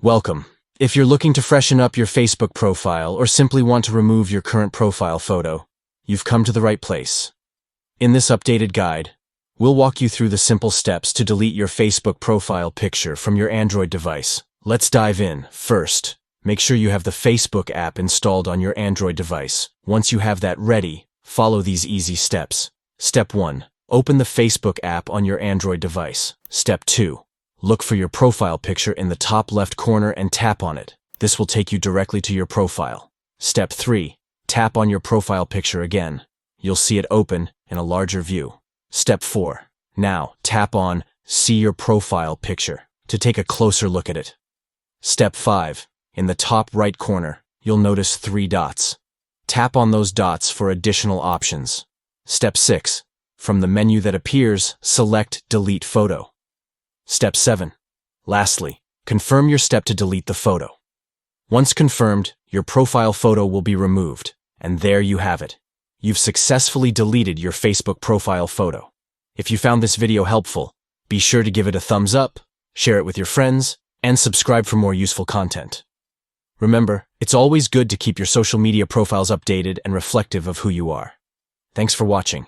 Welcome. If you're looking to freshen up your Facebook profile or simply want to remove your current profile photo, you've come to the right place. In this updated guide, we'll walk you through the simple steps to delete your Facebook profile picture from your Android device. Let's dive in. First, make sure you have the Facebook app installed on your Android device. Once you have that ready, follow these easy steps. Step 1. Open the Facebook app on your Android device. Step 2. Look for your profile picture in the top left corner and tap on it. This will take you directly to your profile. Step 3. Tap on your profile picture again. You'll see it open in a larger view. Step 4. Now, tap on See Your Profile Picture to take a closer look at it. Step 5. In the top right corner, you'll notice 3 dots. Tap on those dots for additional options. Step 6. From the menu that appears, select Delete Photo. Step 7. Lastly, confirm your step to delete the photo. Once confirmed, your profile photo will be removed, and there you have it. You've successfully deleted your Facebook profile photo. If you found this video helpful, be sure to give it a thumbs up, share it with your friends, and subscribe for more useful content. Remember, it's always good to keep your social media profiles updated and reflective of who you are. Thanks for watching.